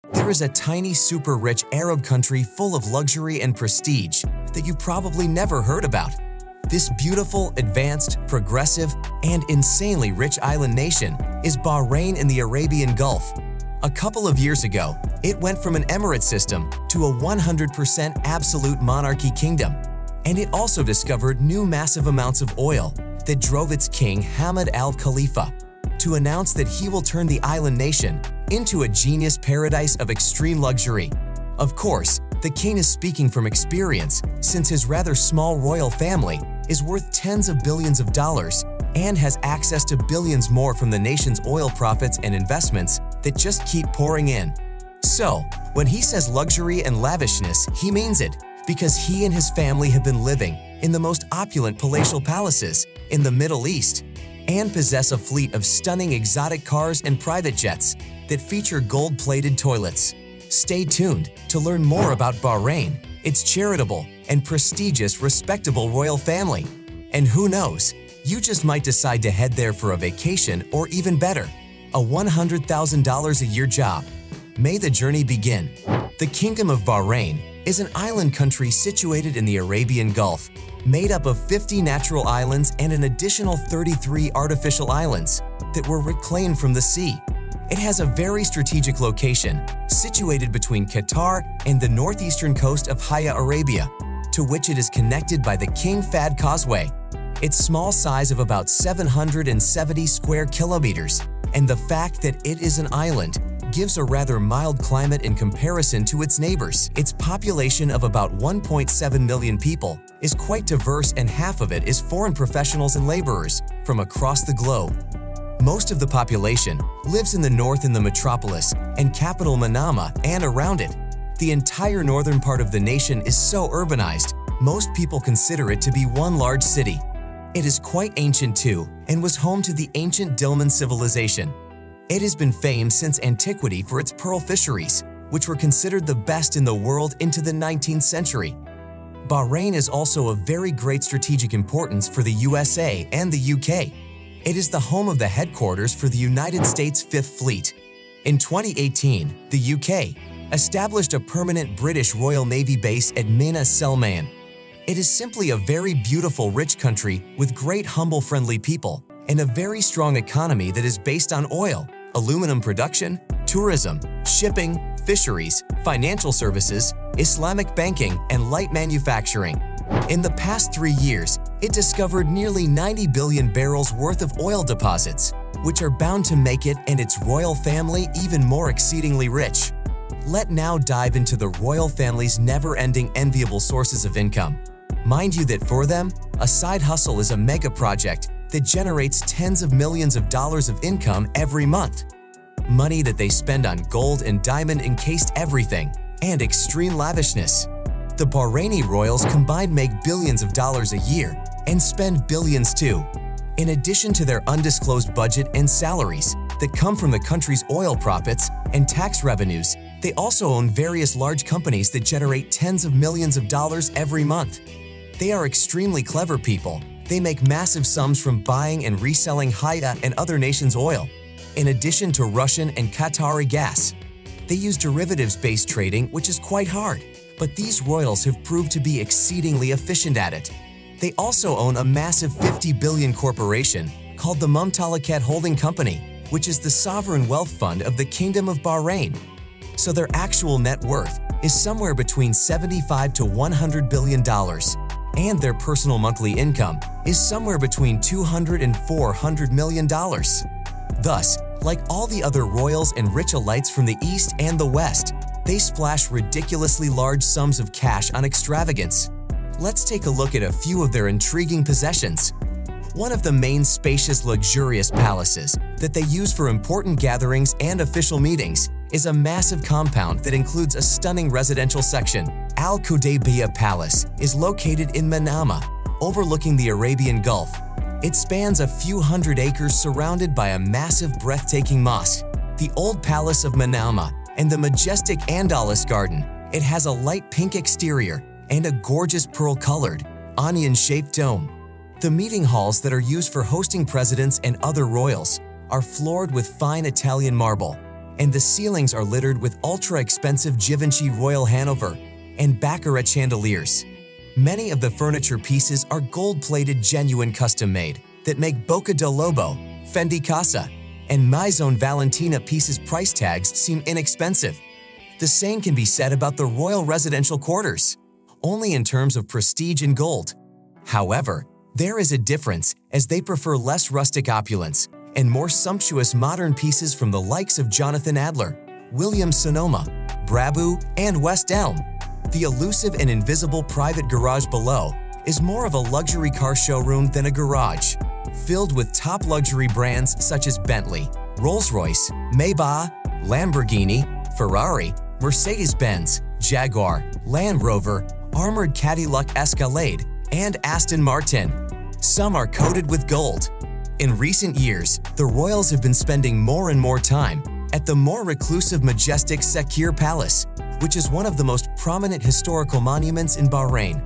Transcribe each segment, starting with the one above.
There is a tiny super-rich Arab country full of luxury and prestige that you probably never heard about. This beautiful, advanced, progressive, and insanely rich island nation is Bahrain in the Arabian Gulf. A couple of years ago, it went from an emirate system to a 100% absolute monarchy kingdom. And it also discovered new massive amounts of oil that drove its king Hamad al-Khalifa to announce that he will turn the island nation into a genius paradise of extreme luxury. Of course, the king is speaking from experience since his rather small royal family is worth tens of billions of dollars and has access to billions more from the nation's oil profits and investments that just keep pouring in. So, when he says luxury and lavishness, he means it, because he and his family have been living in the most opulent palatial palaces in the Middle East and possess a fleet of stunning exotic cars and private jets that feature gold-plated toilets. Stay tuned to learn more about Bahrain, its charitable and prestigious respectable royal family. And who knows, you just might decide to head there for a vacation or even better, a $100,000 a year job. May the journey begin. The Kingdom of Bahrain is an island country situated in the Arabian Gulf, made up of 50 natural islands and an additional 33 artificial islands that were reclaimed from the sea. It has a very strategic location, situated between Qatar and the northeastern coast of Haya Arabia, to which it is connected by the King Fahd Causeway. Its small size of about 770 square kilometers and the fact that it is an island gives a rather mild climate in comparison to its neighbors. Its population of about 1.7 million people is quite diverse, and half of it is foreign professionals and laborers from across the globe. Most of the population lives in the north in the metropolis and capital Manama and around it. The entire northern part of the nation is so urbanized, most people consider it to be one large city. It is quite ancient too and was home to the ancient Dilmun civilization. It has been famed since antiquity for its pearl fisheries, which were considered the best in the world into the 19th century. Bahrain is also of very great strategic importance for the USA and the UK. It is the home of the headquarters for the United States Fifth Fleet. In 2018, the UK established a permanent British Royal Navy base at Mina Selman. It is simply a very beautiful, rich country with great, humble, friendly people and a very strong economy that is based on oil, aluminum production, tourism, shipping, fisheries, financial services, Islamic banking, and light manufacturing. In the past 3 years, it discovered nearly 90 billion barrels worth of oil deposits, which are bound to make it and its royal family even more exceedingly rich. Let's now dive into the royal family's never-ending enviable sources of income. Mind you that for them, a side hustle is a mega project that generates tens of millions of dollars of income every month. Money that they spend on gold and diamond-encased everything and extreme lavishness. The Bahraini royals combined make billions of dollars a year and spend billions too. In addition to their undisclosed budget and salaries that come from the country's oil profits and tax revenues, they also own various large companies that generate tens of millions of dollars every month. They are extremely clever people. They make massive sums from buying and reselling Haya and other nations' oil, in addition to Russian and Qatari gas. They use derivatives-based trading, which is quite hard, but these royals have proved to be exceedingly efficient at it. They also own a massive 50 billion corporation called the Mumtalakat Holding Company, which is the sovereign wealth fund of the Kingdom of Bahrain. So their actual net worth is somewhere between $75 to $100 billion. And their personal monthly income is somewhere between $200 and $400 million. Thus, like all the other royals and rich elites from the East and the West, they splash ridiculously large sums of cash on extravagance. Let's take a look at a few of their intriguing possessions. One of the main spacious, luxurious palaces that they use for important gatherings and official meetings is a massive compound that includes a stunning residential section. Al Qudaybiya Palace is located in Manama, overlooking the Arabian Gulf. It spans a few hundred acres surrounded by a massive, breathtaking mosque, the Old Palace of Manama, and the majestic Andalus Garden. It has a light pink exterior and a gorgeous pearl-colored, onion-shaped dome. The meeting halls that are used for hosting presidents and other royals are floored with fine Italian marble, and the ceilings are littered with ultra-expensive Givenchy Royal Hanover and Baccarat chandeliers. Many of the furniture pieces are gold-plated genuine custom-made that make Boca del Lobo, Fendi Casa, and Maison Valentina pieces' price tags seem inexpensive. The same can be said about the royal residential quarters, only in terms of prestige and gold. However, there is a difference, as they prefer less rustic opulence and more sumptuous modern pieces from the likes of Jonathan Adler, Williams Sonoma, Braboo, and West Elm. The elusive and invisible private garage below is more of a luxury car showroom than a garage, filled with top luxury brands such as Bentley, Rolls-Royce, Maybach, Lamborghini, Ferrari, Mercedes-Benz, Jaguar, Land Rover, Armored Cadillac Escalade, and Aston Martin. Some are coated with gold. In recent years, the royals have been spending more and more time at the more reclusive, majestic Sakhir Palace, which is one of the most prominent historical monuments in Bahrain.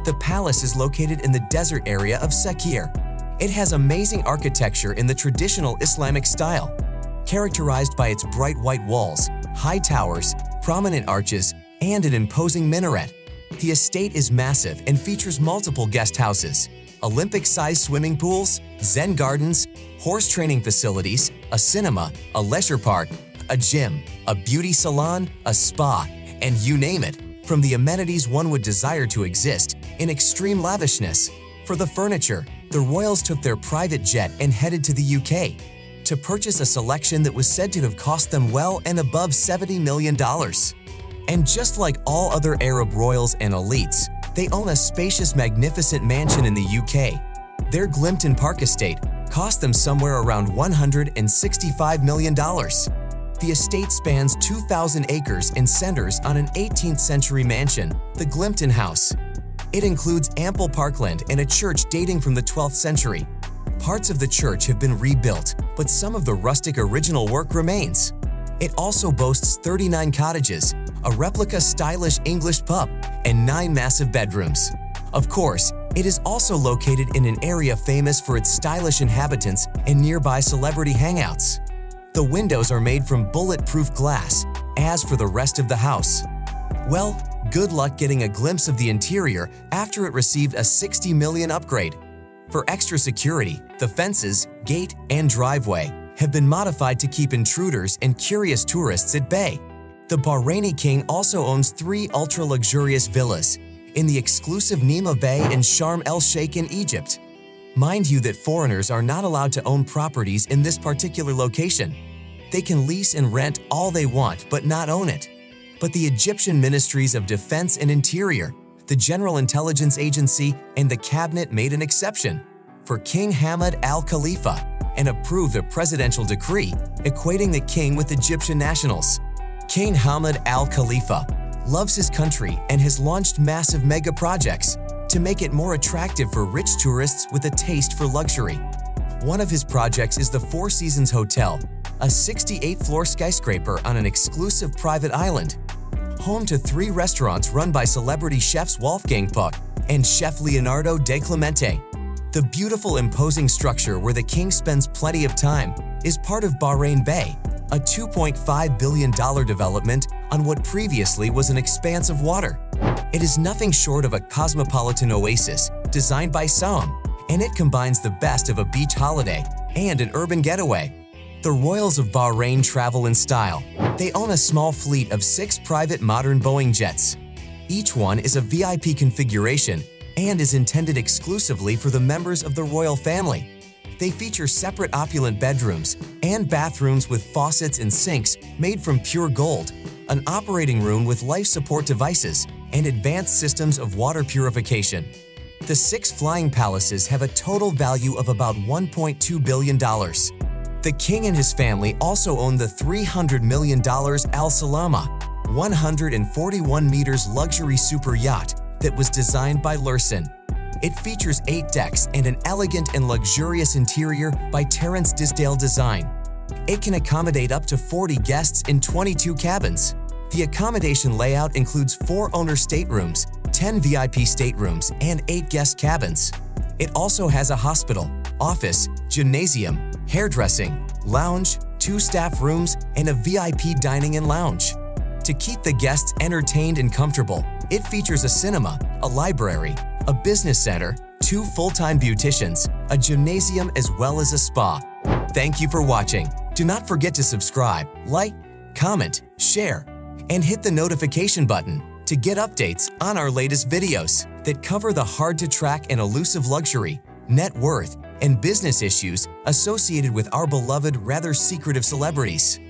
The palace is located in the desert area of Sakhir. It has amazing architecture in the traditional Islamic style, characterized by its bright white walls, high towers, prominent arches, and an imposing minaret. The estate is massive and features multiple guest houses, Olympic-sized swimming pools, Zen gardens, horse training facilities, a cinema, a leisure park, a gym, a beauty salon, a spa, and you name it, from the amenities one would desire to exist in extreme lavishness. For the furniture, the royals took their private jet and headed to the UK to purchase a selection that was said to have cost them well and above $70 million. And just like all other Arab royals and elites, they own a spacious, magnificent mansion in the UK. Their Glimpton Park estate cost them somewhere around $165 million. The estate spans 2,000 acres and centers on an 18th century mansion, the Glimpton House. It includes ample parkland and a church dating from the 12th century. Parts of the church have been rebuilt, but some of the rustic original work remains. It also boasts 39 cottages, a replica stylish English pub, and 9 massive bedrooms. Of course, it is also located in an area famous for its stylish inhabitants and nearby celebrity hangouts. The windows are made from bulletproof glass, as for the rest of the house. Well, good luck getting a glimpse of the interior after it received a $60 million upgrade. For extra security, the fences, gate, and driveway have been modified to keep intruders and curious tourists at bay. The Bahraini king also owns 3 ultra-luxurious villas in the exclusive Nima Bay and Sharm el-Sheikh in Egypt. Mind you that foreigners are not allowed to own properties in this particular location. They can lease and rent all they want but not own it. But the Egyptian Ministries of Defense and Interior, the General Intelligence Agency, and the cabinet made an exception for King Hamad al-Khalifa and approved a presidential decree equating the king with Egyptian nationals. King Hamad al-Khalifa loves his country and has launched massive mega projects to make it more attractive for rich tourists with a taste for luxury. One of his projects is the Four Seasons Hotel, a 68-floor skyscraper on an exclusive private island, home to 3 restaurants run by celebrity chefs Wolfgang Puck and Chef Leonardo de Clemente. The beautiful, imposing structure where the king spends plenty of time is part of Bahrain Bay, a $2.5 billion development on what previously was an expanse of water. It is nothing short of a cosmopolitan oasis designed by Saum, and it combines the best of a beach holiday and an urban getaway. The royals of Bahrain travel in style. They own a small fleet of 6 private modern Boeing jets. Each one is a VIP configuration and is intended exclusively for the members of the royal family. They feature separate opulent bedrooms and bathrooms with faucets and sinks made from pure gold, an operating room with life support devices, and advanced systems of water purification. The 6 flying palaces have a total value of about $1.2 billion. The king and his family also own the $300 million Al Salama, 141 meters luxury super yacht that was designed by Lursen. It features 8 decks and an elegant and luxurious interior by Terence Disdale Design. It can accommodate up to 40 guests in 22 cabins. The accommodation layout includes 4 owner staterooms, 10 VIP staterooms, and 8 guest cabins. It also has a hospital, office, gymnasium, hairdressing, lounge, 2 2 staff rooms, and a VIP dining and lounge. To keep the guests entertained and comfortable, it features a cinema, a library, a business center, 2 full-time beauticians, a gymnasium, as well as a spa. Thank you for watching. Do not forget to subscribe, like, comment, share, and hit the notification button to get updates on our latest videos that cover the hard-to-track and elusive luxury, net worth, and business issues associated with our beloved, rather secretive celebrities.